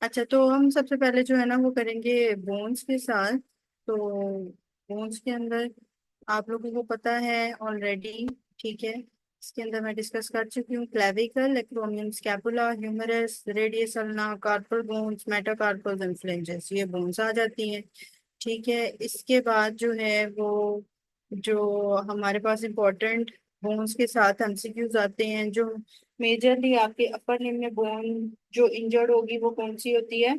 अच्छा, तो हम सबसे पहले जो है ना वो करेंगे बोन्स के साथ। तो बोन्स के अंदर आप लोगों को पता है ऑलरेडी, ठीक है। इसके अंदर मैं डिस्कस कर चुकी हूँ, clavicle, acromion, scapula, humerus, radius ulna, carpal bones, metacarpal and phalanges, ये बोन्स आ जाती हैं। ठीक है, इसके बाद जो है वो जो हमारे पास इंपॉर्टेंट बोन्स के साथ एमसीक्यूज आते हैं, जो मेजरली आपके अपर लिम्ब में बोन जो इंजर्ड होगी वो कौन सी होती है?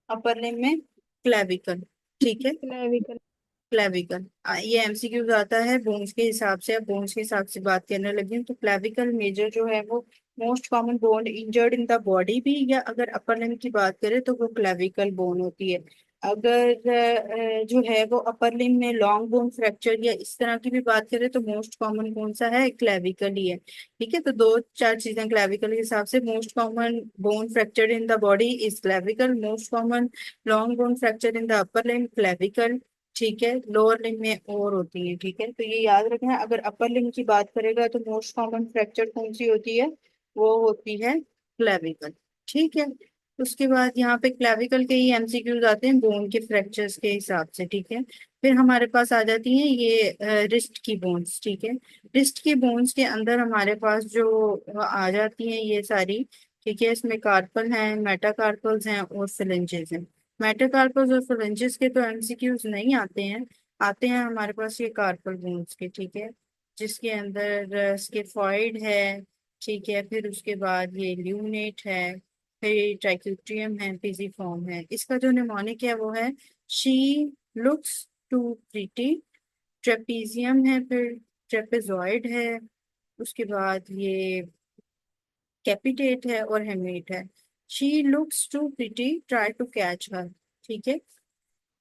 अपर लिम्ब में क्लेविकल। ठीक है, क्लेविकल। क्लेविकल। ये एमसीक्यूज आता है बोन्स के हिसाब से। अब बोन्स के हिसाब से बात करने लगी हूँ, तो क्लेविकल मेजर जो है वो most common bone injured in the body भी, या अगर अपर लिम्ब की बात करें तो वो क्लेविकल बोन होती है। अगर जो है वो अपर लिम्ब में लॉन्ग बोन फ्रैक्चर या इस तरह की भी बात करें तो मोस्ट कॉमन कौन सा है? क्लेविकल ही है। ठीक है, तो दो चार चीजें क्लेविकल के हिसाब से। Most common bone fracture in the body is clavicle, most common long bone fracture in the upper limb clavicle. ठीक है, लोअर लिम्ब में और होती है। ठीक है, तो ये याद रखना। अगर अपर लिम्ब की बात करेगा तो मोस्ट कॉमन फ्रैक्चर कौन सी होती है? वो होती है क्लेविकल। ठीक है, उसके बाद यहाँ पे क्लेविकल के ही एमसीक्यूज आते हैं बोन के फ्रैक्चर्स के हिसाब से। ठीक है, फिर हमारे पास आ जाती हैं ये रिस्ट की बोन्स। ठीक है, रिस्ट की बोन्स के अंदर हमारे पास जो आ जाती हैं ये सारी। ठीक है, इसमें कार्पल हैं, मेटाकार्पल्स हैं और फिलेंजेस हैं। मेटाकार्पल्स और फ्लेंजेस के तो एमसीक्यूज नहीं आते हैं। आते हैं हमारे पास ये कार्पल बोन्स के। ठीक है, जिसके अंदर स्केफॉइड है। ठीक है, फिर उसके बाद ये ल्यूनेट है, फिर ट्राइक्यूट्रियम है, पिजिफॉर्म है। इसका जो निमोनिक है वो है she looks too pretty. Trapezium है, फिर ट्रेपेजॉइड है। उसके बाद ये कैपिटेट है और हेमेट है। She looks too pretty, try to catch her. ठीक है,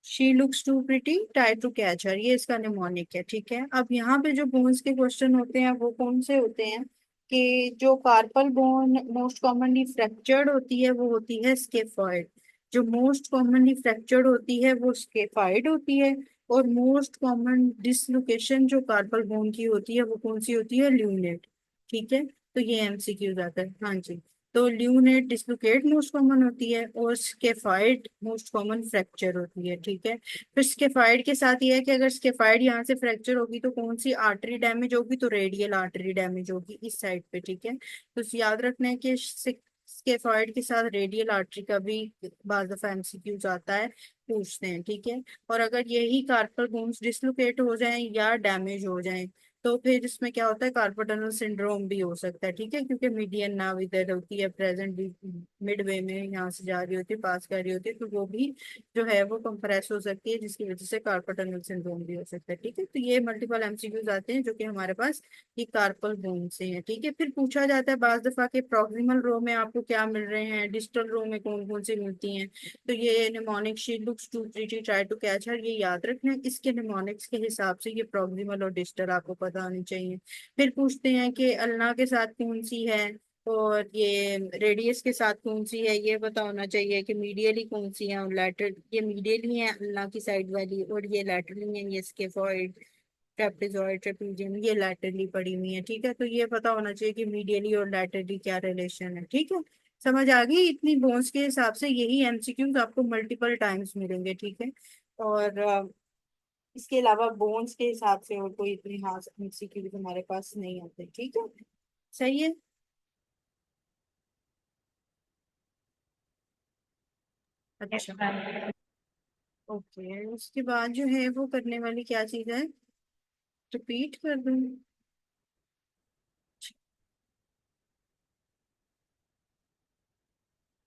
she looks too pretty, try to catch her, ये इसका निमोनिक है। ठीक है, अब यहाँ पे जो बोन्स के क्वेश्चन होते हैं वो कौन से होते हैं? कि जो carpal bone most commonly fractured होती है वो होती है स्केफॉइड। जो मोस्ट कॉमनली फ्रैक्चर्ड होती है वो स्केफाइड होती है। और मोस्ट कॉमन डिसलोकेशन जो कार्पल बोन की होती है वो कौन सी होती है? ल्यूनेट। ठीक है, तो ये एमसीक्यू आता है। हाँ जी, तो ल्यूनेट डिसलोकेट मोस्ट कॉमन होती है और स्केफाइड मोस्ट कॉमन फ्रैक्चर होती है। ठीक है, फिर स्केफाइड के साथ ये है कि अगर स्केफाइड यहाँ से फ्रैक्चर होगी तो कौन सी आर्टरी डैमेज होगी? तो रेडियल आर्टरी डैमेज होगी इस साइड पे। ठीक है, तो याद रखना है कि स्केफाइड के साथ रेडियल आर्टरी का भी बाज दफा एमसीक्यूज आता है, पूछते हैं। ठीक है, और अगर यही कार्पल बोन्स डिसलोकेट हो जाएं या डैमेज हो जाएं तो फिर इसमें क्या होता है? कार्पल टनल सिंड्रोम भी हो सकता है। ठीक है, क्योंकि मीडियन नाव इधर होती है प्रेजेंट भी, मिड वे में यहाँ से जा रही होती है, पास कर रही होती है, तो वो भी जो है वो कंप्रेस हो सकती है, जिसकी वजह से कार्पल टनल सिंड्रोम भी हो सकता है। ठीक है, तो ये मल्टीपल एमसीक्यूज आते हैं जो कि हमारे पास ये कार्पल बोन से हैं। ठीक है, फिर पूछा जाता है बाज दफा के प्रॉक्सिमल रो में आपको क्या मिल रहे हैं, डिस्टल रो में कौन कौन सी मिलती हैं। तो ये mnemonic she looks too pretty, try to catch her, ये याद रखना है। इसके निमोनिक्स के हिसाब से ये प्रॉक्सिमल और डिस्टल आपको पता होनी चाहिए। फिर पूछते हैं कि अल्ना के साथ कौन सी है और ये रेडियस के साथ कौन सी है, ये पता होना चाहिए कि मीडियली कौन सी है और लैटर, ये मीडियली है अल्ना की साइड वाली, और ये लैटरली है, ये स्केफॉइड, ट्रेपेजॉइड, ट्रेपीजियम, ये लैटरली पड़ी हुई है। ठीक है, तो ये पता होना चाहिए कि मीडियली और लैटरली क्या रिलेशन है। ठीक है, समझ आ गई? इतनी बोन्स के हिसाब से यही एमसीक्यूज आपको मल्टीपल टाइम्स मिलेंगे। ठीक है, और इसके अलावा बोन्स के हिसाब से और कोई इतनी खास एमसीक्यूज हमारे पास नहीं आते। ठीक है, सही है। यस अच्छा, मैम। ओके, उसके बाद जो है वो करने वाली क्या चीज है? रिपीट कर दूं?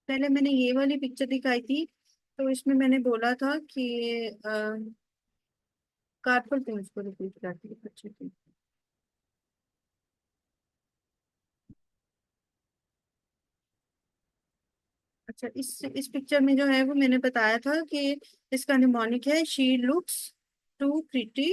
पहले मैंने ये वाली पिक्चर दिखाई थी, तो इसमें मैंने बोला था कि कार्पल टूल्स को रिपीट करती है। अच्छा ठीक। अच्छा, इस पिक्चर में जो है वो मैंने बताया था कि इसका निमोनिक है she looks too pretty,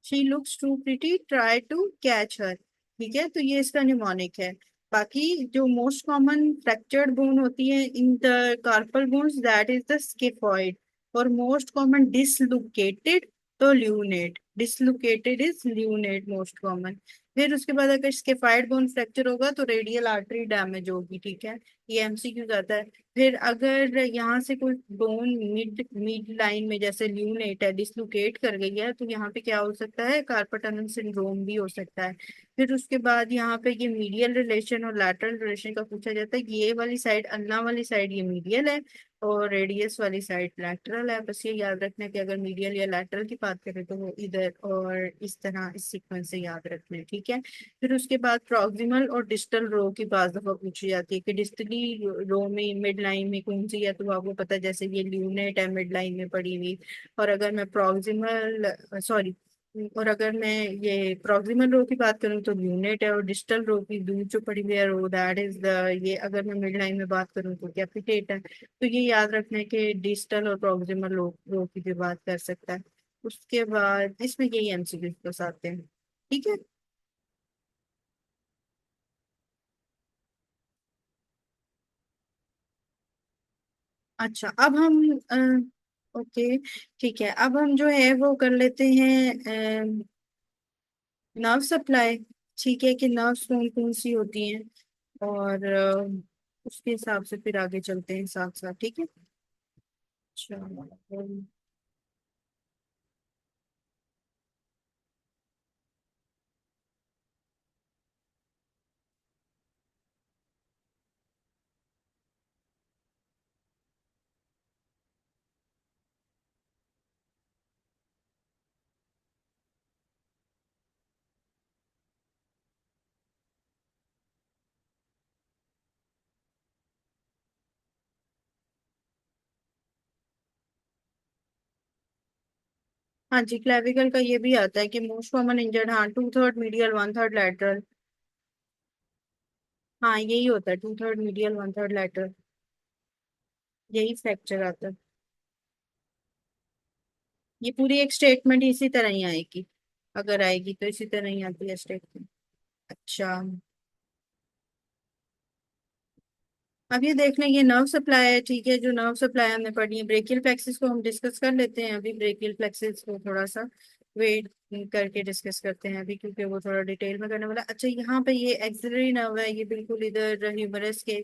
she looks too pretty, try to catch her. ठीक है, तो ये इसका निमोनिक है। बाकी जो मोस्ट कॉमन फ्रैक्चर्ड बोन होती है in the carpal bones, that is the scaphoid. और मोस्ट कॉमन डिसलोकेटेड, तो lunate, dislocated is lunate most common. फिर उसके बाद अगर स्केफाइड बोन फ्रैक्चर होगा तो रेडियल आर्टरी डैमेज होगी, ठीक है। ये एमसीक्यू जाता है। फिर अगर यहाँ से कोई बोन मिड मिड लाइन में जैसे ल्यूनेट है, डिसलोकेट कर गई है, तो यहाँ पे क्या हो सकता है, कार्पल टनल सिंड्रोम भी हो सकता है। फिर उसके बाद यहाँ पे ये मीडियल रिलेशन और लैटरल रिलेशन का पूछा जाता है कि ये वाली साइड, अल्ना वाली साइड ये मीडियल है और रेडियस वाली साइड लैटरल है। बस ये याद रखना है कि अगर मीडियल या लैटरल की बात करें तो वो इधर और इस तरह इस सीक्वेंस से याद रखना है, ठीक है। फिर उसके बाद प्रॉक्सिमल और डिस्टल रो की बात दफा पूछी जाती है कि डिस्टली रो में मिड लाइन में कौन सी है, तो आपको पता है जैसे ये ल्यूनेट है मिड लाइन में पड़ी हुई। और अगर मैं प्रॉक्सिमल सॉरी और अगर मैं ये प्रॉक्सिमल रो की बात करूँ तो ल्यूनेट है, और डिस्टल रो की दूर जो पड़ी हुई है रो, दैट इज द, ये अगर मैं मिड लाइन में बात करूँ तो कैपिटेट है। तो ये याद रखना है कि डिस्टल और प्रॉक्सिमल रो की भी बात कर सकता है। उसके बाद इसमें यही एमसीक्यू बस आते हैं, ठीक है। अच्छा अब हम ओके, ठीक है, अब हम जो है वो कर लेते हैं नर्व सप्लाई। ठीक है कि नर्व्स कौन कौन सी होती हैं, और उसके हिसाब से फिर आगे चलते हैं साथ साथ, ठीक है। अच्छा हाँ जी, क्लेविकल का ये भी आता है कि मोस्ट कॉमन इंजर्ड, हाँ, 2/3 मीडियल 1/3 लैटरल। हाँ यही होता है, 2/3 मीडियल 1/3 लैटरल, यही फ्रैक्चर आता है। ये पूरी एक स्टेटमेंट इसी तरह ही आएगी, अगर आएगी तो इसी तरह ही आती है स्टेटमेंट। अच्छा अब ये देख लें, ये नर्व सप्लाई है, ठीक है। जो नर्व सप्लाई हमने पढ़ी है, ब्रेकियल प्लेक्सिस को हम डिस्कस कर लेते हैं अभी। ब्रेकियल प्लेक्सिस को थोड़ा सा वेट करके डिस्कस करते हैं अभी, क्योंकि वो थोड़ा डिटेल में करने वाला। अच्छा यहाँ पे ये एक्सिलरी नर्व है, ये बिल्कुल इधर ह्यूमरस के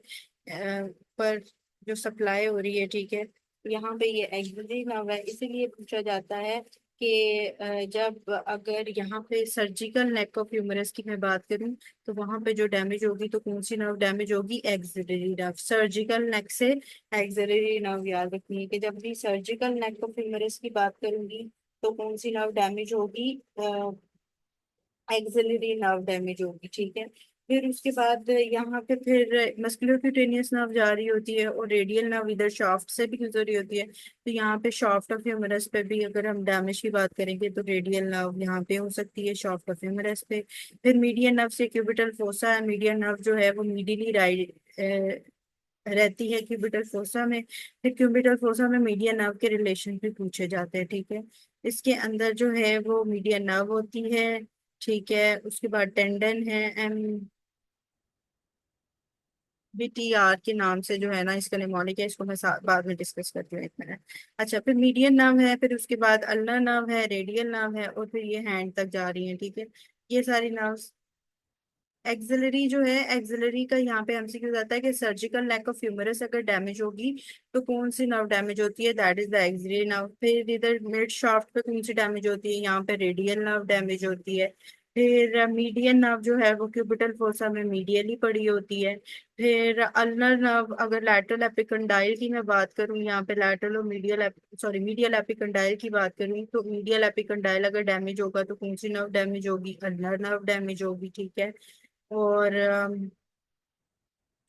पर जो सप्लाई हो रही है, ठीक है। यहाँ पे ये एक्सिलरी नर्व है, इसीलिए पूछा जाता है कि जब अगर यहाँ पे सर्जिकल नेक ऑफ ह्यूमरस की मैं बात करूँ तो वहां पे जो डैमेज होगी तो कौन सी नर्व डैमेज होगी, एक्सिलरी नर्व। सर्जिकल नेक से एक्सिलरी नर्व याद रखनी है कि जब भी सर्जिकल नेक ऑफ ह्यूमरस की बात करूंगी तो कौन सी नर्व डैमेज होगी, एक्सिलरी नर्व डैमेज होगी, ठीक है। फिर उसके बाद यहाँ पे फिर मस्कुलोक्यूटेनियस नर्व जा रही होती है, और रेडियल नर्व इधर शाफ्ट से भी गुजर रही होती है। तो यहाँ पे शाफ्ट ऑफ ह्यूमरस पे भी अगर हम डैमेज की बात करेंगे तो रेडियल नर्व यहाँ पे हो सकती है शाफ्ट ऑफ ह्यूमरस पे। फिर मीडियन नर्व से क्यूबिटल फोसा है, मीडियन नर्व जो है वो मीडियली राइट रहती है क्यूबिटल फोसा में। फिर क्यूबिटल फोसा में मीडियन नर्व के रिलेशन भी पूछे जाते हैं, ठीक है। इसके अंदर जो है वो मीडियन नर्व होती है, ठीक है। उसके बाद टेंडन है, एम बी टी आर के नाम से जो है ना इसका निमोनिक है, इसको मैं बाद में डिस्कस करती हूँ, एक मिनट। अच्छा फिर मीडियन नर्व है, फिर उसके बाद अल्नर नर्व है, रेडियल नर्व है, और फिर ये हैंड तक जा रही है, ठीक है। ये सारी नर्व्स। एक्सिलरी जो है, एक्सिलरी का यहाँ पे एमसीक्यू आता है कि सर्जिकल नेक ऑफ ह्यूमरस अगर डैमेज होगी तो कौन सी नर्व डैमेज होती है, that is the axillary nerve. फिर इधर मिड शाफ्ट पे कौन सी डैमेज होती है, यहाँ पे रेडियल नर्व डैमेज होती है। फिर मीडियन नर्व जो है वो क्यूबिटल फोसा में मीडियली पड़ी होती है। फिर अल्नर नर्व, अगर लैटरल एपिकंडाइल की मैं बात करूँ, यहाँ पे लैटरल और मीडियल सॉरी मीडियल एपिकंडाइल की बात करूँ, तो मीडियल एपिकंडाइल अगर डैमेज होगा तो कौन सी नर्व डैमेज होगी, अल्नर नर्व डैमेज होगी, ठीक है। और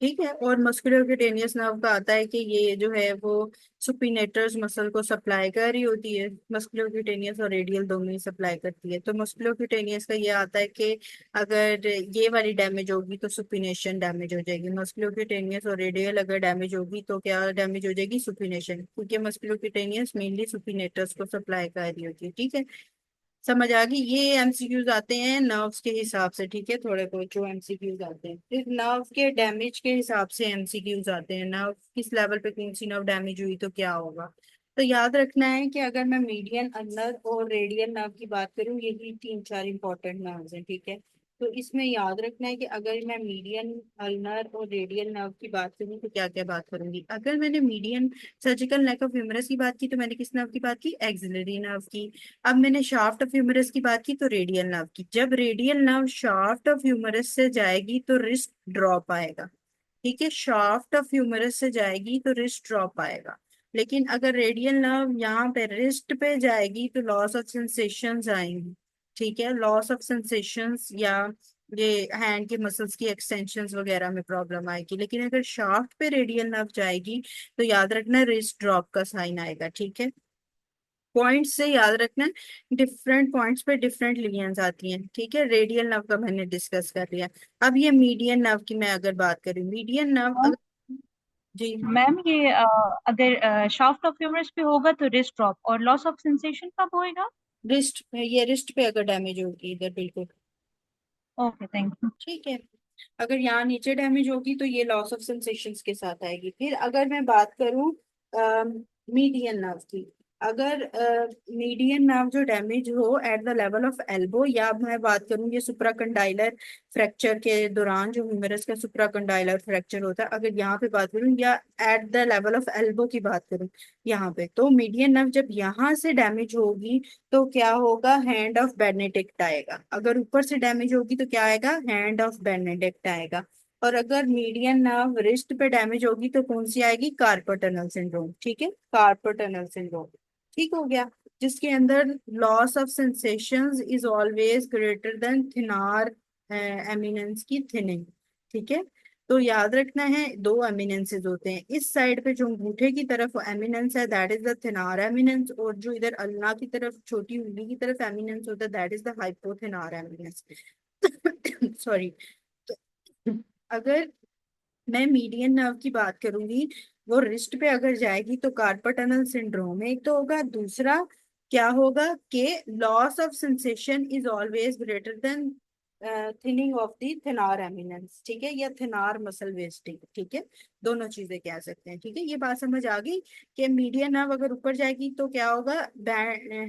ठीक है, और मस्कुलोक्यूटेनियस नर्व का आता है कि ये जो है वो सुपिनेटर्स मसल को सप्लाई कर रही होती है। मस्कुलोक्यूटेनियस और रेडियल दोनों ही सप्लाई करती है। तो मस्कुलोक्यूटेनियस का ये आता है कि अगर ये वाली डैमेज होगी तो सुपिनेशन डैमेज हो जाएगी। मस्कुलोक्यूटेनियस और रेडियल अगर डैमेज होगी तो क्या डैमेज हो जाएगी, सुपिनेशन, क्योंकि मस्कुलोक्यूटेनियस मेनली सुपिनेटर्स को सप्लाई कर रही होती है, ठीक है। समझ आ गई। ये एमसीक्यूज आते हैं नर्व्स के हिसाब से, ठीक है, थोड़े बहुत जो एमसीक्यूज आते हैं। फिर नर्व के डैमेज के हिसाब से एमसीक्यूज आते हैं, नर्व किस लेवल पे कौन सी नर्व डैमेज हुई तो क्या होगा। तो याद रखना है कि अगर मैं मीडियन, अल्नर और रेडियल नर्व की बात करूं, यही तीन चार इंपॉर्टेंट नर्व्स हैं, ठीक है। तो इसमें याद रखना है कि अगर मैं मीडियन, अल्नर और रेडियल नर्व की बात करूँ तो क्या क्या बात करूंगी। अगर मैंने median surgical neck of humerus की बात की तो मैंने किस नर्व की बात की, एक्सिलरी नर्व की। अब मैंने शाफ्ट ऑफ ह्यूमरस की बात की तो रेडियल नर्व की। जब radial nerve shaft of humerus से जाएगी तो रिस्ट ड्रॉप आएगा। ठीक है, शाफ्ट ऑफ ह्यूमरस से जाएगी तो रिस्ट ड्रॉप आएगा। लेकिन अगर रेडियल नर्व यहाँ पे रिस्ट पे जाएगी तो लॉस ऑफ सेंसेशंस आएंगी। ठीक है, लॉस ऑफ सेंसेशंस या ये हैंड के मसल्स की एक्सटेंशंस वगैरह में प्रॉब्लम आएगी। लेकिन अगर शाफ्ट पे रेडियल नर्व जाएगी तो याद रखना रिस्ट ड्रॉप का साइन आएगा। ठीक है, पॉइंट्स से याद रखना, डिफरेंट पॉइंट्स पे डिफरेंट लिनियंस आती हैं। ठीक है, रेडियल नर्व का मैंने डिस्कस कर लिया। अब ये मीडियन नर्व की मैं अगर बात करूं, मीडियन नर्व मैम, अगर, जी, मैम ये अगर शाफ्ट ऑफ ह्यूमरस पे होगा तो रिस्ट ड्रॉप, और लॉस ऑफ सेंसेशन कब होएगा? रिस्ट पे, ये रिस्ट पे अगर डैमेज होगी इधर, बिल्कुल। Okay, thank you. ठीक है, अगर यहाँ नीचे डैमेज होगी तो ये लॉस ऑफ सेंसेशंस के साथ आएगी। फिर अगर मैं बात करूँ मीडियन नर्व की, अगर मीडियन नर्व जो डैमेज हो at the level of elbow, या मैं बात करूँ ये सुप्राकंडाइलर फ्रैक्चर के दौरान जो ह्यूमरस का सुप्राकंडाइलर फ्रैक्चर होता है, अगर यहाँ पे बात करूँ या at the level of elbow की बात करूँ यहाँ पे, तो मीडियन नर्व जब यहाँ से डैमेज होगी तो क्या होगा, हैंड ऑफ बेनेडिक्ट आएगा। अगर ऊपर से डैमेज होगी तो क्या आएगा, हैंड ऑफ बेनेडिक्ट आएगा। और अगर मीडियन नर्व रिस्ट पे डैमेज होगी तो कौन सी आएगी, कार्पल टनल सिंड्रोम। ठीक है, कार्पल टनल सिंड्रोम। ठीक हो गया, जिसके अंदर loss of sensations is always greater than thenar eminence की थिनिंग। ठीक है, तो याद रखना है दो एमिनेंसेस होते हैं। इस साइड पे जो अंगूठे की तरफ एमिनेंस है that is the thenar eminence, और जो इधर अल्ना की तरफ छोटी उंगली की तरफ एमिनेंस होता है that is the hypothenar eminence. Sorry. अगर मैं मीडियन नर्व की बात करूंगी, वो रिस्ट पे अगर जाएगी तो कार्पल टनल सिंड्रोम एक तो होगा, दूसरा क्या होगा कि loss of sensation is always greater than thinning of the thenar eminence. ठीक है, या थिनार मसल वेस्टिंग। ठीक है, दोनों चीजें कह सकते हैं। ठीक है, ये बात समझ आ गई कि मीडियन नर्व अगर ऊपर जाएगी तो क्या होगा,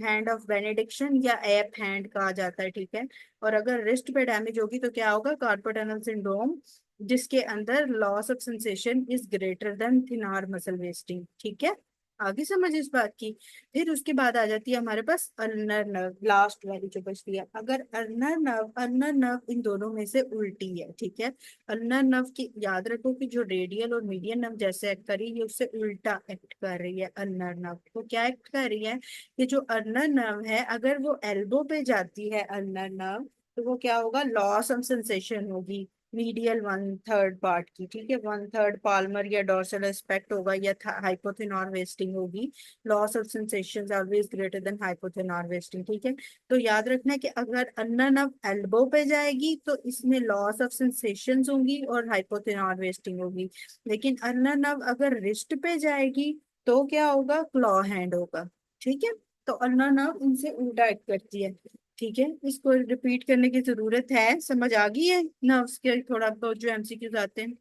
हैंड ऑफ बेनेडिक्शन या एप हैंड कहा जाता है। ठीक है, और अगर रिस्ट पे डैमेज होगी तो क्या होगा, कार्पल टनल सिंड्रोम, जिसके अंदर loss of sensation is greater than thenar muscle wasting. ठीक है, आगे समझ इस बात की। फिर उसके बाद आ जाती है हमारे पास अल्नर नर्व, लास्ट वाली जो बचती है। अगर अल्नर नर्व इन दोनों में से उल्टी है। ठीक है, अल्नर नर्व की याद रखो कि जो रेडियल और मीडियन नर्व जैसे एक्ट कर रही है, ये उससे उल्टा एक्ट कर रही है। अल्नर नर्व तो क्या एक्ट कर रही है कि जो अल्नर नर्व है अगर वो एल्बो पे जाती है अल्नर नर्व, तो वो क्या होगा, लॉस ऑफ सेंसेशन होगी मीडियल वन थर्ड पार्ट की। ठीक है, वन थर्ड पाल्मर या डोर्सल एस्पेक्ट होगा या हाइपोथेनॉर वेस्टिंग होगी। Loss of sensations always greater than hypothenar wasting. ठीक है, तो याद रखना है कि अगर अल्नर नर्व एल्बो पे जाएगी तो इसमें लॉस ऑफ सेंसेशंस होंगी और हाइपोथेनॉर वेस्टिंग होगी। लेकिन अल्नर नर्व अगर रिस्ट पे जाएगी तो क्या होगा, क्लॉ हैंड होगा। ठीक है, तो अल्नर नर्व उनसे उल्टा एक्ट करती है। ठीक है, इसको रिपीट करने की जरूरत है, समझ आ गई है नर्व्स के थोड़ा बहुत जो एमसीक्यूज आते हैं।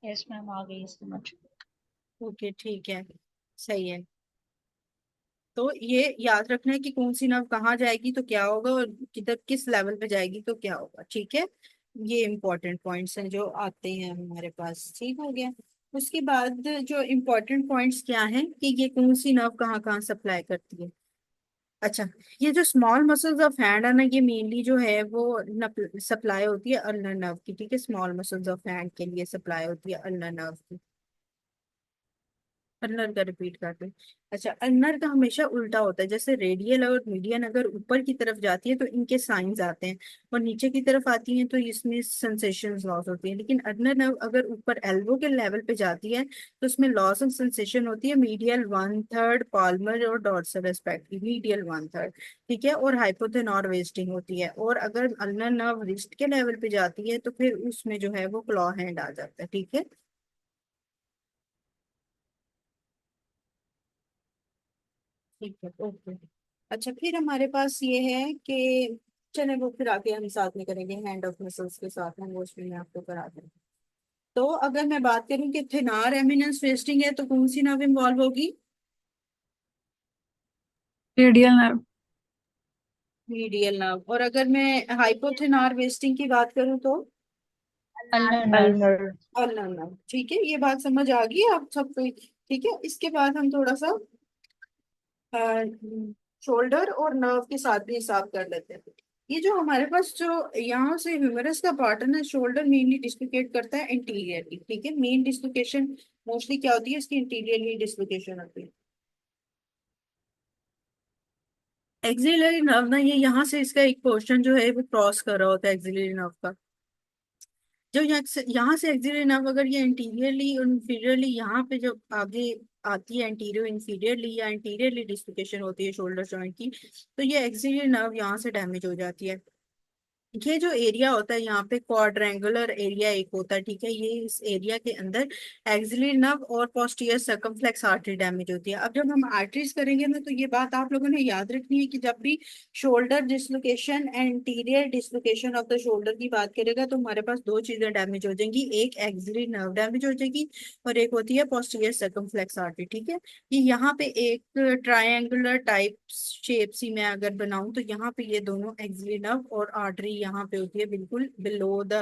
यस मैम, आ गई समझ। ओके, ठीक है, सही है। तो ये याद रखना है कि कौन सी नर्व कहाँ जाएगी तो क्या होगा, और किधर किस लेवल पे जाएगी तो क्या होगा। ठीक है, ये इंपॉर्टेंट पॉइंट्स हैं जो आते हैं हमारे पास। ठीक हो गया, उसके बाद जो इम्पोर्टेंट पॉइंट्स क्या हैं कि ये कौन सी नर्व कहाँ कहाँ सप्लाई करती है। अच्छा, ये जो स्मॉल मसल्स ऑफ हैंड है ना, ये मेनली जो है वो सप्लाई होती है अल्नर नर्व की। ठीक है, स्मॉल मसल्स ऑफ हैंड के लिए सप्लाई होती है अल्नर नर्व की। अल्नर का रिपीट करते हैं। अच्छा, अल्नर का हमेशा उल्टा होता है, जैसे रेडियल और मीडियन अगर ऊपर की तरफ जाती है तो इनके साइंस आते हैं, और नीचे की तरफ आती हैं तो इसमें सेंसेशन लॉस होती है। लेकिन अल्नर नर्व अगर ऊपर एल्बो के लेवल पे जाती है तो उसमें लॉस ऑफ सेंसेशन होती है मीडियल वन थर्ड पाल्मर और डॉर्सल एस्पेक्ट की, मीडियल वन थर्ड। ठीक है, और हाइपोथेनॉर वेस्टिंग होती है। और अगर अल्नर नर्व रिस्ट के लेवल पे जाती है तो फिर उसमें जो है वो क्लॉ हैंड आ जाता है। ठीक है, ठीक है, ओके। अच्छा, फिर हमारे पास ये है कि चले वो फिर आगे हम साथ में करेंगे हैंड ऑफ मसल्स के साथ में, वो उसमें मैं आपको करा दूँ। तो अगर मैं बात करूं कि थिनार एमिनेंस वेस्टिंग है तो कौन सी नर्व इन्वॉल्व होगी, रेडियल नर्व। Medial nerve. और अगर मैं हाइपोथेनार वेस्टिंग की बात करूँ तो ulnar nerve. Ulnar. Ulnar nerve. ठीक है, ये बात समझ आ गई आप सबको? ठीक है, इसके बाद हम थोड़ा सा शोल्डर और नर्व के साथ भी हिसाब कर लेते हैं। ये जो हमारे पास जो यहाँ से ह्यूमरस का पार्ट है ना, शोल्डर मेनली डिस्लोकेट करता है इंटीरियरली। ठीक है, मेन डिस्लोकेशन मोस्टली क्या होती है, इसकी इंटीरियरली डिस्लोकेशन होती है। एक्सिलरी नर्व ना, ये यहाँ से इसका एक पोर्शन जो है वो क्रॉस कर रहा होता है एक्सिलरी नर्व का। जो यहाँ से एक्सिलरी नर्व अगर ये इंटीरियरली इंफीरियरली यहाँ पे जो आगे आती है, एंटीरियर इंफीरियरली या इंटीरियरली डिस्लोकेशन होती है शोल्डर जॉइंट की, तो ये एक्सिलरी नर्व यहाँ से डैमेज हो जाती है। ये जो एरिया होता है यहाँ पे क्वाड्रेंगुलर एरिया एक होता है। ठीक है, ये इस एरिया के अंदर एक्सिलरी नर्व और पोस्टीरियर सर्कमफ्लेक्स आर्टरी डैमेज होती है। अब जब हम आर्टरीज करेंगे ना, तो ये बात आप लोगों ने याद रखनी है कि जब भी shoulder dislocation anterior dislocation of the shoulder की बात करेगा, तो हमारे पास दो चीजें डैमेज हो जाएंगी, एक एक्सिलरी नर्व डैमेज हो जाएगी और एक होती है पोस्टीरियर सर्कमफ्लेक्स आर्टरी। ठीक है, ये यहाँ पे एक ट्रायंगुलर टाइप शेप सी मैं अगर बनाऊं, तो यहाँ पे ये दोनों एक्सिलरी नर्व और आर्टरी यहाँ पे होती है बिल्कुल बिलो द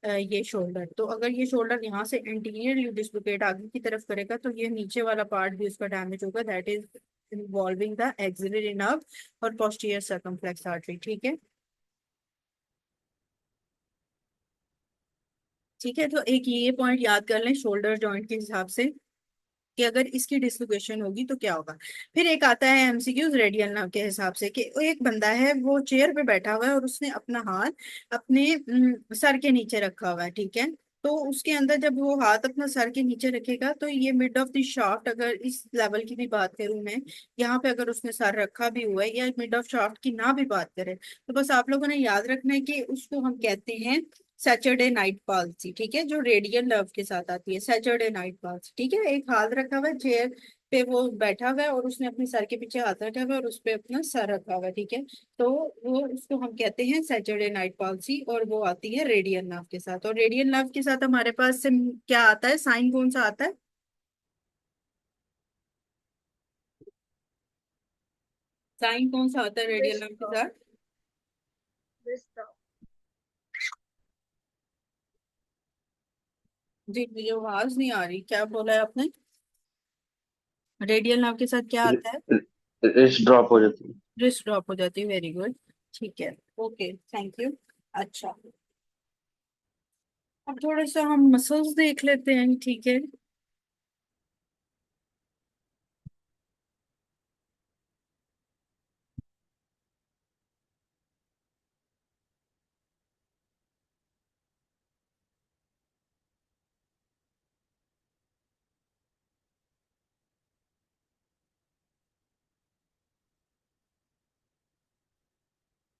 ये शोल्डर। तो अगर ये शोल्डर यहाँ से एंटीरियरली डिस्लोकेट आगे की तरफ करेगा, तो ये नीचे वाला पार्ट भी उसका डैमेज होगा, that is involving the axillary nerve और पोस्टीरियर सर्कमफ्लेक्स आर्टरी। ठीक है। ठीक है, तो एक ये पॉइंट याद कर लें शोल्डर जॉइंट के हिसाब से कि अगर इसकी डिसलोकेशन होगी तो क्या होगा। फिर एक आता है एमसीक्यूज रेडियल नर्व के हिसाब से, कि एक बंदा है वो चेयर पे बैठा हुआ है और उसने अपना हाथ अपने सर के नीचे रखा हुआ है। ठीक है, तो उसके अंदर जब वो हाथ अपना सर के नीचे रखेगा, तो ये मिड ऑफ द शाफ्ट, अगर इस लेवल की भी बात करूं मैं, यहाँ पे अगर उसने सर रखा भी हुआ है या मिड ऑफ शाफ्ट की ना भी बात करें, तो बस आप लोगों ने याद रखना है कि उसको हम कहते हैं सैटरडे नाइट पाल्सी। ठीक है, जो रेडियल नर्व के साथ आती है, सैटरडे नाइट पाल्सी। ठीक है, एक हाथ रखा हुआ है चेयर पे, वो बैठा हुआ है और उसने अपने सर के पीछे हाथ रखा हुआ है और उस पे अपना सर रखा हुआ है। ठीक है, तो वो उसको हम कहते हैं सैटरडे नाइट पाल्सी, और वो आती है रेडियल नर्व के साथ। और रेडियल नर्व के साथ हमारे पास क्या आता है, साइन कौन सा आता है? साइन कौन सा आता है रेडियल रिस्ट नर्व के ड्रॉप। साथ? Wrist drop. जी, मुझे आवाज नहीं आ रही, क्या बोला है आपने? रेडियल नर्व के साथ क्या आता है? रिस्ट ड्रॉप हो जाती है। रिस्ट ड्रॉप हो जाती है, वेरी गुड। ठीक है, ओके, थैंक यू। अच्छा, अब थोड़ा सा हम मसल्स देख लेते हैं। ठीक है,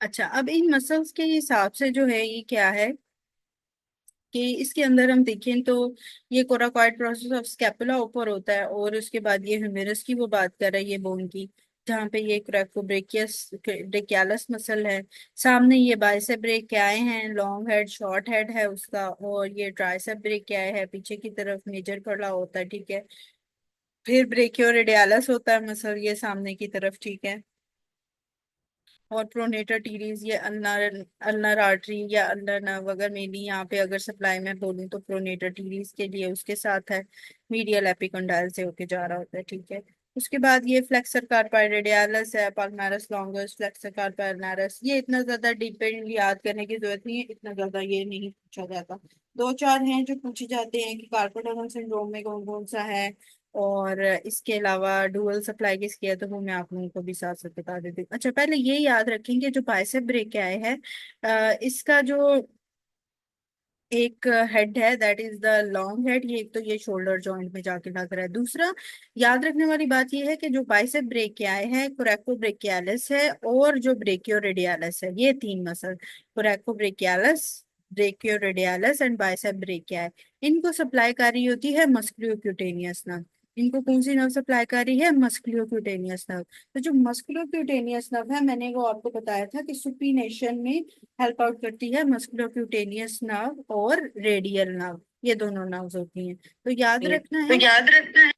अच्छा, अब इन मसल्स के हिसाब से जो है ये क्या है कि इसके अंदर हम देखें तो ये कोराकॉइड प्रोसेस ऑफ स्कैपुला ऊपर होता है, और उसके बाद ये ह्यूमेरस की वो बात कर रहा है, ये बोन की, जहाँ पे ये क्रैकोब्रेकियस ब्रेकियालस मसल है। सामने ये बाइसेप ब्रेकियाए हैं, लॉन्ग हेड शॉर्ट हेड है उसका, और ये ट्राइसेप ब्रेकियाए है, पीछे की तरफ मेजर खड़ा होता है। ठीक है, फिर ब्रेकियोरेडियालस होता है मसल, ये सामने की तरफ। ठीक है, और प्रोनेटर टीरीज, ये अल्नर अल्नर आर्टरी या अल्नर नर्व, अगर मेनली यहाँ पे अगर सप्लाई में बोलूँ तो प्रोनेटर टीरीज के लिए उसके साथ है, मीडियल एपिकंडाइल से होके जा रहा होता है। ठीक है, उसके बाद ये फ्लेक्सर कार्पाई रेडियालस है, पाल्मारस लॉन्गस, फ्लेक्सर कार्पाई अल्नारस। ये इतना ज्यादा डिपेंड याद करने की जरूरत नहीं है, इतना ज्यादा ये नहीं पूछा जाता। दो चार हैं जो पूछे जाते हैं कि कार्पल टनल सिंड्रोम में कौन कौन सा है, और इसके अलावा डुअल सप्लाई किसकी है, तो वो मैं आप लोगों को भी साथ साथ बता देती हूँ। अच्छा, पहले ये याद रखेंगे जो बाइसेप ब्रेक आए हैं, इसका जो एक हेड है that is the long head, ये एक तो ये शोल्डर जॉइंट में जाके लग रहा है। दूसरा याद रखने वाली बात ये है कि जो बाइसेप ब्रेकियाई है, कोरेक्टोब्रेकियालिस है और जो ब्रेकियोरेडियालिस है, ये तीन muscle, coracobrachialis, brachioradialis and bicep brachii, इनको सप्लाई कर रही होती है मस्कुलोक्यूटेनियस नर्व। इनको कौन सी नर्व सप्लाई कर रही है? Musculocutaneous nerve. तो जो मस्कुलोक्यूटेनियस नर्व है, मैंने वो आपको बताया था कि सुपीनेशन में हेल्प आउट करती है मस्कुलोक्यूटेनियस नर्व और रेडियल नर्व, ये दोनों नर्व्स होती हैं। तो याद रखना तो है, याद रखना है।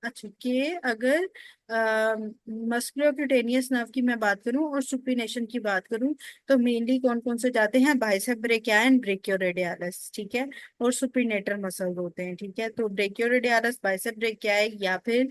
अच्छा, कि अगर मस्कुलोक्यूटेनियस नर्व की मैं बात करूं और सुपिनेशन की बात करूं तो मेनली कौन कौन से जाते हैं, बाइसेप ब्रेकियाई एंड ब्रेकियोरेडियालिस, ठीक है, और सुपिनेटर मसल होते हैं, ठीक है। तो ब्रेकियोरेडियालिस, बाइसेप ब्रेकियाई या फिर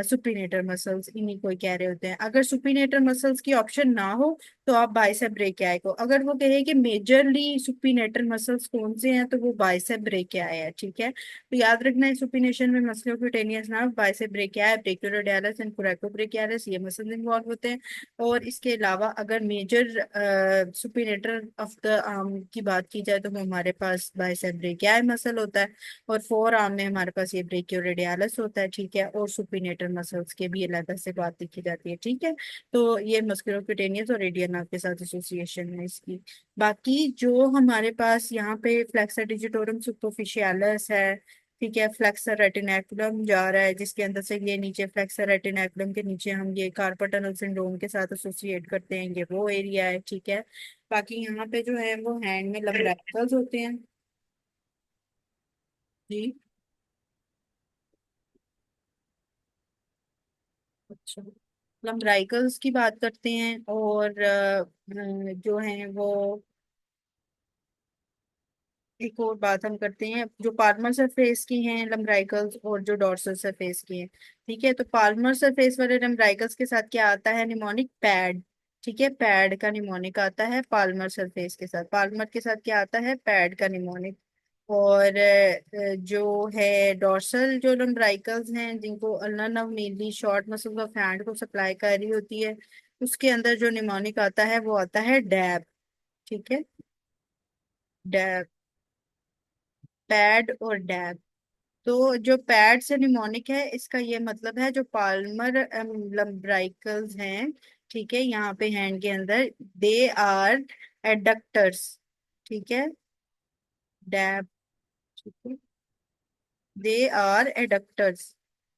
सुपिनेटर मसल्स, इन्हीं को ही कह रहे होते हैं। अगर सुपिनेटर मसल्स की ऑप्शन ना हो तो आप बाइसेप ब्रेकियाई को, अगर वो कहे कि मेजरली सुपिनेटर मसल्स कौन से हैं तो वो बाइसेप ब्रेकियाई है, ठीक है। तो याद रखना है सुपिनेशन में musculocutaneous nerve, bicep brachii, brachioradialis and coracobrachialis, ये मसल इन्वॉल्व होते हैं। और इसके अलावा अगर major supinator of the arm की बात की जाए तो वो हमारे पास बाइसेप ब्रेकियाई मसल होता है, और फोर आर्म में हमारे पास ये ब्रेकियोरेडियालिस होता है, ठीक है। और सुपिनेटर मसल्स के भी अलग से बात लिखी जाती है, ठीक है। तो ये मस्कुलोक्यूटेनियस और रेडियल नर्व के साथ एसोसिएशन है इसकी। बाकी जो हमारे पास यहाँ पे फ्लेक्सर डिजिटोरम सुपरफिशियालिस है, ठीक है, फ्लेक्सर रेटिनाकुलम जा रहा है जिसके अंदर से ये नीचे फ्लेक्सर रेटिनाकुलम के नीचे हम ये कार्पल टनल सिंड्रोम के साथ एसोसिएट करते हैं, ये वो एरिया है, ठीक है। बाकी यहाँ पे जो है वो हैंड में लंबराइकल्स होते हैं जी। अच्छा, लंबराइकल्स की बात करते हैं और जो है वो एक और बात हम करते हैं जो पाल्मर सरफेस की हैं लम्बराइकल्स और जो डॉर्सल सरफेस की हैं, ठीक है। तो पाल्मर सरफेस वाले लम्बराइकल्स के साथ क्या आता है, निमोनिक पैड, ठीक है, पैड का निमोनिक आता है पाल्मर सरफेस के साथ। पाल्मर के साथ क्या आता है, पैड का निमोनिक। और जो है डॉर्सल जो लम्बराइकल्स हैं जिनको ulna nerve mainly short muscles of hand को सप्लाई कर रही होती है, उसके अंदर जो निमोनिक आता है वो आता है डैब, ठीक है, डैब, पैड और डैब। तो जो पैड से निमोनिक है इसका ये मतलब है जो पाल्मर लम्ब्राइकल्स हैं, ठीक है, यहाँ पे हैंड के अंदर, दे आर एडक्टर्स, ठीक है, डैब, ठीक है, दे आर एडक्टर्स,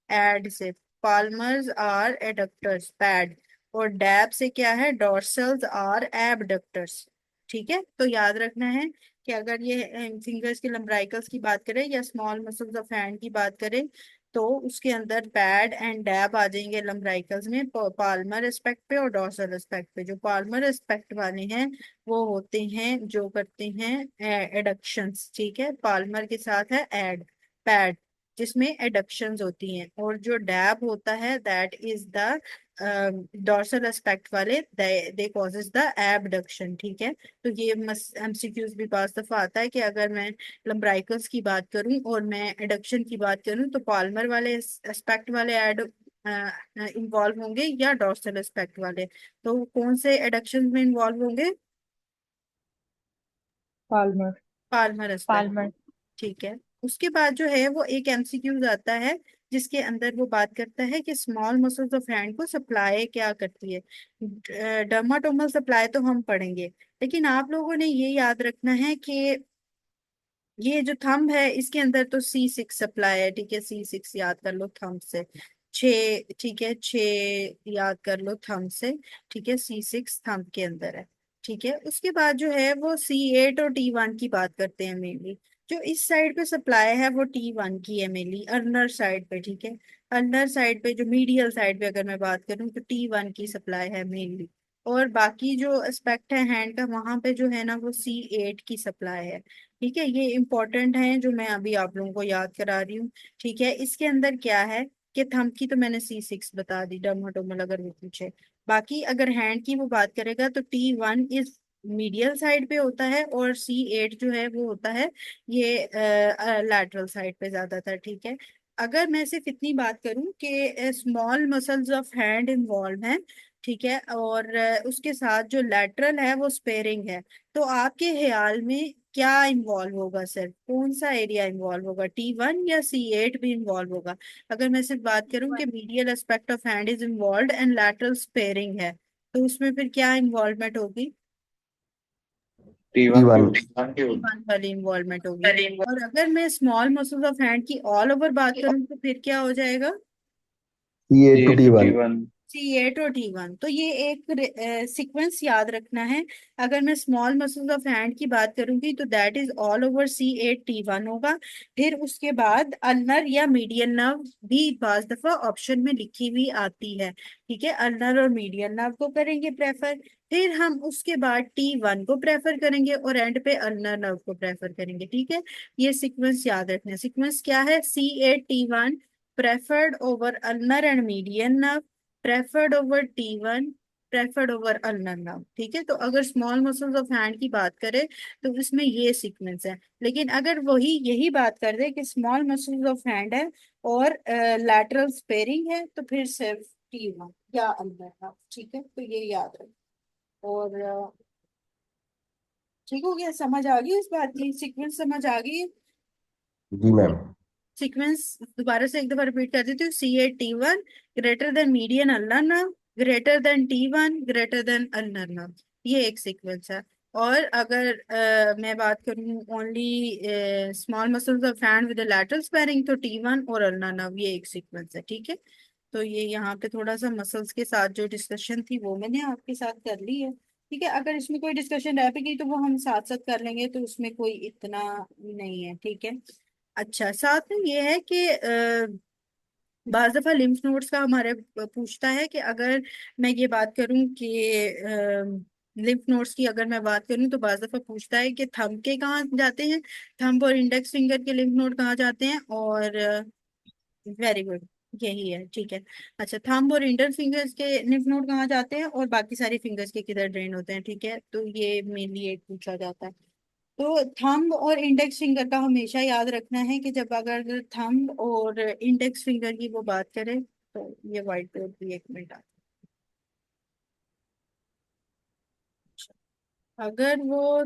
एड से पाल्मर्स आर एडक्टर्स पैड, और डैब से क्या है, डॉर्सल्स आर एबडक्टर्स, ठीक है। तो याद रखना है कि अगर ये फिंगर्स के लंबराइकल्स की बात करें या स्मॉल मसल्स ऑफ हैंड की बात करें तो उसके अंदर पैड एंड डैब आ जाएंगे लंबराइकल्स में, पाल्मर एस्पेक्ट पे और डॉर्सल एस्पेक्ट पे। जो पाल्मर एस्पेक्ट वाले हैं वो होते हैं जो करते हैं एडक्शंस, ठीक है, पाल्मर के साथ है एड, पैड जिसमें एडक्शंस होती हैं, और जो डैब होता है that is the dorsal aspect वाले, दे कॉजेज द एबडक्शन, ठीक है। तो ये एमसीक्यूज भी पास दफा आता है कि अगर मैं लंब्राइकल्स की बात करूं और मैं एडक्शन की बात करूं तो पाल्मर वाले एस्पेक्ट वाले एड इन्वॉल्व होंगे या डॉर्सल एस्पेक्ट वाले, तो कौन से एडक्शन में इन्वॉल्व होंगे, पाल्मर। Palmer aspect, Palmer. ठीक है। उसके बाद जो है वो एक एमसीक्यूज आता है जिसके अंदर वो बात करता है कि स्मॉल मसल्स ऑफ हैंड को सप्लाई क्या करती है। डर्माटोमल सप्लाई तो हम पढ़ेंगे, लेकिन आप लोगों ने ये याद रखना है कि ये जो थंब है इसके अंदर तो C6 सप्लाई है, ठीक है, C6 याद कर लो थंब से, 6, ठीक है, 6 याद कर लो थंब से, ठीक है, C6 थंब के अंदर है, ठीक है। उसके बाद जो है वो C8 और T1 की बात करते हैं मेनली। जो इस साइड पे सप्लाई है वो T1 की है मेनली, अर्नर साइड पे, ठीक है, अर्नर साइड पे जो मीडियल साइड पे अगर मैं बात करूँ तो T1 की सप्लाई है मेनली। और बाकी जो एस्पेक्ट है हैंड का वहां पे जो है ना वो C8 की सप्लाई है, ठीक है। ये इंपॉर्टेंट है जो मैं अभी आप लोगों को याद करा रही हूँ, ठीक है। इसके अंदर क्या है कि थंब की तो मैंने C6 बता दी, डर्माटोमल अगर वो पूछे। बाकी अगर हैंड की वो बात करेगा तो T1 इस मीडियल साइड पे होता है और C8 जो है वो होता है ये लैटरल साइड पे ज्यादातर, ठीक है। अगर मैं सिर्फ इतनी बात करूं कि small muscles of hand involve हैं, ठीक है, और उसके साथ जो लैटरल है वो स्पेयरिंग है, तो आपके ख्याल में क्या इन्वॉल्व होगा सर, कौन सा एरिया इन्वॉल्व होगा, T1 या C8 भी इन्वॉल्व होगा। अगर मैं सिर्फ बात करूं कि medial aspect of hand is involve and lateral sparing है तो उसमें फिर क्या इन्वॉल्वमेंट होगी, T1 T1 T1 वाली इन्वॉल्वमेंट होगी। और अगर मैं स्मॉल मसल्स ऑफ हैंड की ऑल ओवर बात करूं तो फिर क्या हो जाएगा, C8 to C8 to T1 T1 C8 और T1, तो ये एक सीक्वेंस याद रखना है। अगर मैं स्मॉल मसल्स ऑफ हैंड की बात करूंगी तो that is all over C8 T1 होगा। फिर उसके बाद अल्नर या मीडियन नर्व भी बाज दफा ऑप्शन में लिखी हुई आती है, ठीक है, अल्नर और मीडियन नर्व को करेंगे प्रेफर। फिर हम उसके बाद T1 को प्रेफर करेंगे और एंड पे अल्नर नर्व को प्रेफर करेंगे, ठीक है। ये सीक्वेंस याद रखना है। सीक्वेंस क्या है? C8 T1 preferred over ulnar and median nerve, preferred over T1, preferred over ulnar now, ठीक है। तो अगर स्मॉल मसल्स ऑफ हैंड की बात करें तो इसमें ये सीक्वेंस है। लेकिन अगर वही यही बात कर दे कि स्मॉल मसल्स ऑफ हैंड है और लैटरल स्पेयरिंग है तो फिर सिर्फ T1 या अल्नर नाउ, ठीक है। तो ये याद रखें। और ठीक हो गया, समझ आ गई इस बात की, सीक्वेंस समझ आ गई। जी मैम। सीक्वेंस दोबारा से एक दफा रिपीट कर देती हूँ। C8 T1 greater than median ulnar, greater than T1 greater than ulnar, ये एक सीक्वेंस है। और अगर मैं बात करूँ only small muscles of hand with lateral sparing तो T1 और अल्नाना, ये एक सीक्वेंस है, ठीक है। तो ये यहाँ पे थोड़ा सा मसल्स के साथ जो डिस्कशन थी वो मैंने आपके साथ कर ली है, ठीक है। अगर इसमें कोई डिस्कशन रह भी गई तो वो हम साथ साथ कर लेंगे, तो उसमें कोई इतना नहीं है, ठीक है। अच्छा, साथ में ये है कि बाज दफा लिम्फ नोड्स का हमारे पूछता है कि अगर मैं ये बात करूं कि लिम्फ नोड्स की अगर मैं बात करूं तो बाज दफा पूछता है कि थंब के कहाँ जाते हैं, थंब और इंडेक्स फिंगर के लिम्फ नोड कहाँ जाते हैं। और वेरी गुड, यही है, ठीक है। अच्छा, थंब और इंडेक्स फिंगर्स के लिम्फ नोड कहाँ जाते हैं और बाकी सारी फिंगर्स के किधर ड्रेन होते हैं, ठीक है। तो ये मेनली एक पूछा जाता है। तो थंब और इंडेक्स फिंगर का हमेशा याद रखना है कि जब अगर थंब और इंडेक्स फिंगर की वो बात करें तो ये व्हाइट बोर्ड भी एक मिनट आ। अगर वो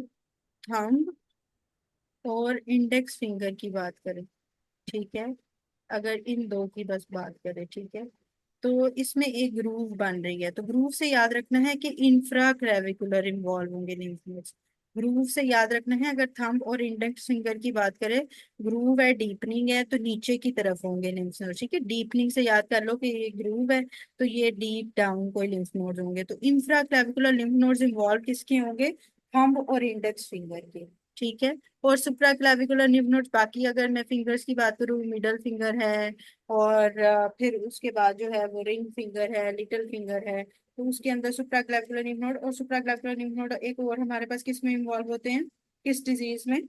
थंब और इंडेक्स फिंगर की बात करें, ठीक है, अगर इन दो की बस बात करें, ठीक है, तो इसमें एक ग्रूव बन रही है। तो ग्रूव से याद रखना है कि इंफ्रा क्लेविकुलर इन्वॉल्व होंगे लिम्फ नोड्स। ग्रूव से याद रखना है, अगर थंब और इंडेक्स फिंगर की बात करें, ग्रूव है डीपनिंग है तो नीचे की तरफ होंगे लिम्फ नोड्स, ठीक है। डीपनिंग से याद कर लो कि ये ग्रूव है तो ये डीप डाउन कोई लिम्फ नोड्स होंगे। तो infra clavicular lymph nodes involve किसके होंगे? थंब और इंडेक्स फिंगर के, ठीक है। और सुप्रा क्लेविकुलर लिम्फ नोड्स बाकी अगर मैं फिंगर्स की बात करूँ, मिडल फिंगर है और फिर उसके बाद जो है वो रिंग फिंगर है, लिटिल फिंगर है, तो उसके अंदर सुप्रा क्लैविकुलर lymph node। और सुप्रा क्लैविकुलर lymph node एक और हमारे पास किस में इन्वॉल्व होते हैं, किस डिजीज में?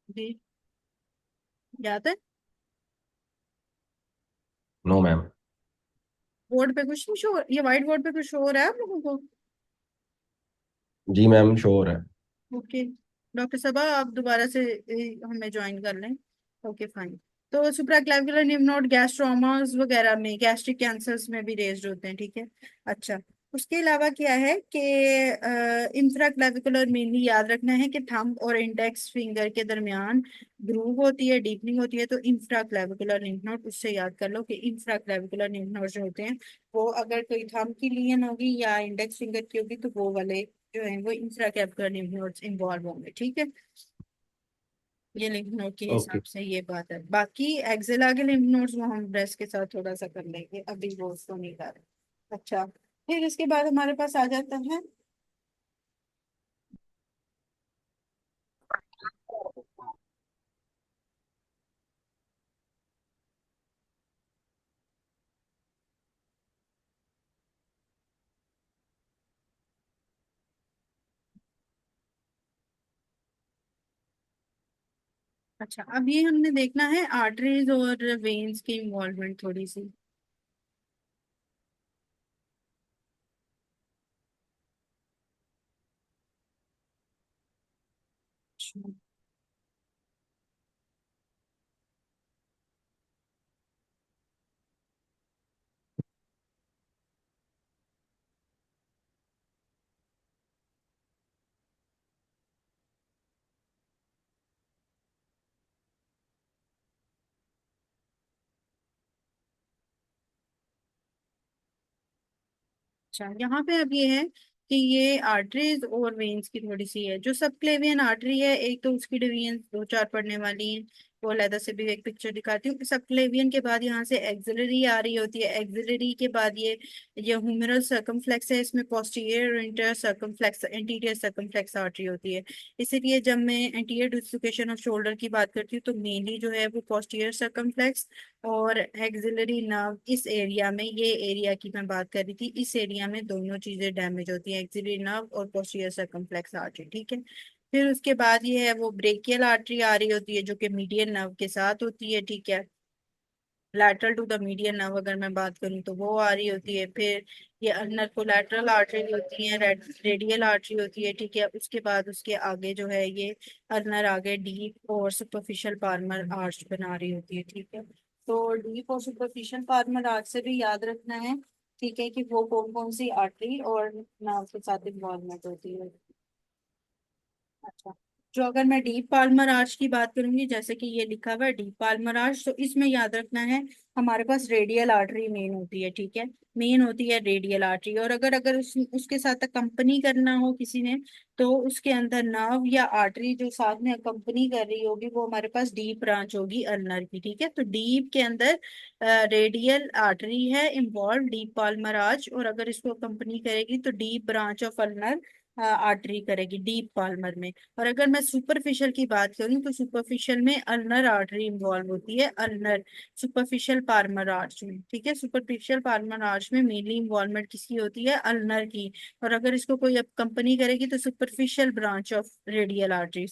जी, याद है? No ma'am. बोर्ड पे कुछ नहीं शो, ये व्हाइट बोर्ड पे कुछ शो हो रहा है आप लोगों को? जी मैम, श्योर है। ओके, डॉक्टर सबा आप दोबारा से हमें ज्वाइन कर लें। Okay fine. तो सुप्रा क्लैविकुलर lymph node गैस्ट्रोमास वगैरह में, गैस्ट्रिक कैंसर्स में भी रेज्ड होते हैं, ठीक है। अच्छा, उसके अलावा क्या है कि इंफ्रा क्लैविकुलर मेनली याद रखना है कि थंब और इंडेक्स फिंगर के दरमियान ग्रूव होती है, डीपनिंग होती है, तो इंफ्रा क्लैविकुलर lymph node, उससे याद कर लो कि इंफ्रा क्लैविकुलर lymph node जो होते हैं वो अगर कोई थंब की लीजन होगी या इंडेक्स फिंगर की होगी तो वो वाले जो है वो infra capital lymph nodes involve होंगे, ठीक है। ये लिम्फ नोड के ओके। हिसाब से ये बात है। बाकी एक्सेला के लिम्फ नोड्स वो हम ब्रेस्ट के साथ थोड़ा सा कर लेंगे, अभी वो उसको नहीं कर रहे। अच्छा, फिर इसके बाद हमारे पास आ जाता है। अच्छा, अब ये हमने देखना है आर्टरीज और वेन्स की इन्वॉल्वमेंट थोड़ी सी। अच्छा, यहाँ पे अब ये है कि ये आर्टरीज और वेन्स की थोड़ी सी है। जो सबक्लेवियन आर्टरी है, एक तो उसकी डिवीजन दो चार पढ़ने वाली है। वो अलहदा से भी एक पिक्चर दिखाती हूँ। सबक्लेवियन के बाद यहाँ से एक्सिलरी आ रही होती है, एक्सिलरी के बाद ये ह्यूमेरल सर्कमफ्लेक्स है, इसमें पोस्टीरियर और inter circumflex interior circumflex artery होती है। इसीलिए जब मैं एंटीरियर डिस्लोकेशन ऑफ शोल्डर की बात करती हूँ तो मेनली जो है वो पोस्टीरियर सर्कमफ्लेक्स और एक्सिलरी नर्व, इस एरिया में, ये एरिया की मैं बात कर रही थी, इस एरिया में दोनों चीजें डैमेज होती हैं, एक्सिलरी नर्व और पोस्टीरियर सर्कमफ्लेक्स आर्टरी। ठीक है, फिर उसके बाद ये है वो ब्रेकियल आर्टरी आ रही होती है जो कि मीडियन नर्व के साथ होती है। ठीक है, lateral to the median nerve अगर मैं बात करूँ तो वो आ रही होती है। फिर ये अल्नर कोलैटरल आर्टरी होती है, रेडियल आर्टरी होती है। ठीक है, उसके बाद उसके आगे जो है ये अल्नर आगे डीप और सुपरफिशियल पार्मर आर्च बना रही होती है। ठीक है, तो डीप और सुपरफिशियल पार्मर आर्च से भी याद रखना है, ठीक है, कि वो कौन कौन सी आर्टरी और नर्व के साथ इन्वॉल्वमेंट होती है। अच्छा, जो अगर मैं डीप पाल्मर आर्च की बात करूंगी, जैसे कि ये लिखा हुआ है डीप पाल्मर आर्च, तो इसमें याद रखना है हमारे पास रेडियल आर्टरी मेन होती है। ठीक है, मेन होती है रेडियल आर्टरी, और अगर अगर उसके साथ कंपनी करना हो किसी ने, तो उसके अंदर नर्व या आर्टरी जो साथ में कंपनी कर रही होगी वो हमारे पास डीप ब्रांच होगी अल्नर की। ठीक है, तो डीप के अंदर रेडियल आर्टरी है इन्वॉल्व, डीप पाल्मर आर्च, और अगर इसको कंपनी करेगी तो deep branch of ulnar artery करेगी डीप पाल्मर में। और अगर मैं सुपरफिशियल की बात करूं तो सुपरफिशियल में अल्नर आर्टरी इंवॉल्व होती है, अल्नर सुपरफिशियल पाल्मर आर्च में। ठीक है, सुपरफिशियल पाल्मर आर्च में मेनली इन्वॉल्वमेंट किसकी होती है, अल्नर की, और अगर इसको कोई कंपनी करेगी तो superficial branch of radial artery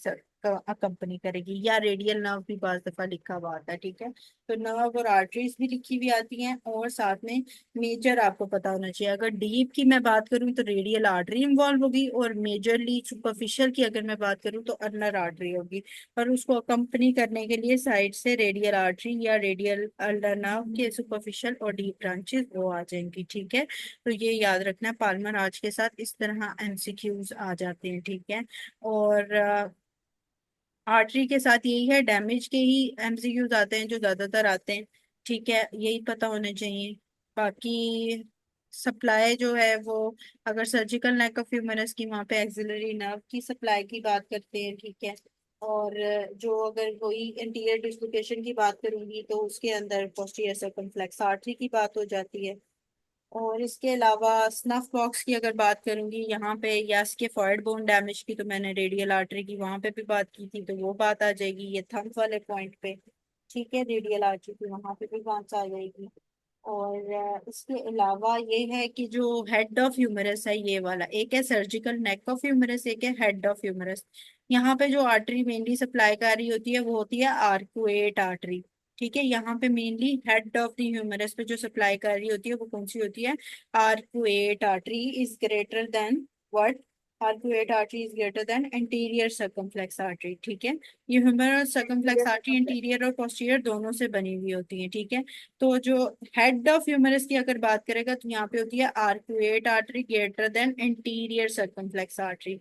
company करेगी, या रेडियल नर्व भी बाज दफा लिखा हुआ आता है। ठीक है, तो नर्व और आर्टरीज भी लिखी हुई आती हैं, और साथ में मेजर आपको पता होना चाहिए। अगर डीप की मैं बात करूं तो रेडियल आर्टरी इंवॉल्व होगी, और मेजरली सुपरफिशियल की अगर मैं बात करूं तो अल्नर आर्टरी होगी, और उसको अकम्पनी करने के लिए साइड से रेडियल आर्टरी या रेडियल अल्नर नर्व के सुपरफिशियल और डीप ब्रांचेस वो आ जाएंगी। ठीक है, तो ये याद रखना है, पाल्मर आर्च के साथ इस तरह एमसीक्यूज आ जाते हैं। ठीक है, और आर्टरी के साथ यही है, डैमेज के ही एमसीक्यूज आते हैं जो ज्यादातर आते हैं। ठीक है, यही पता होने चाहिए। बाकी सप्लाई जो है वो, अगर सर्जिकल नेक ऑफ ह्यूमरस की, वहाँ पे एक्सिलरी नर्व की सप्लाई की बात करते हैं। ठीक है, और जो अगर कोई इंटीरियर डिस्लोकेशन की बात करूंगी तो उसके अंदर पोस्टीरियर सर्कमफ्लेक्स आर्टरी की बात हो जाती है। और इसके अलावा स्नफ बॉक्स की अगर बात करूंगी यहाँ पे, या इसके फॉइड बोन डैमेज की, तो मैंने रेडियल आर्टरी की वहां पे भी बात की थी, तो वो बात आ जाएगी ये थंब वाले पॉइंट पे। ठीक है, रेडियल आर्टरी की वहां पे भी बात आ जाएगी। और इसके अलावा ये है कि जो हेड ऑफ ह्यूमरस है, ये वाला एक है सर्जिकल नेक ऑफ ह्यूमरस, एक है हेड ऑफ ह्यूमरस। यहाँ पे जो आर्टरी मेनली सप्लाई कर रही होती है वो होती है आर्कुएट आर्टरी। ठीक है, यहाँ पे mainly head of the humerus पे जो सप्लाई कर रही होती है वो कौन सी होती है, arcuate artery is greater then what, arcuate artery is greater then anterior circumflex artery. ठीक है, ये ह्यूमरस सर्कमफ्लेक्स आर्टरी इंटीरियर और पोस्टीरियर दोनों से बनी हुई होती है। ठीक है, तो जो हेड ऑफ ह्यूमरस की अगर बात करेगा तो यहाँ पे होती है arcuate artery greater than anterior circumflex artery.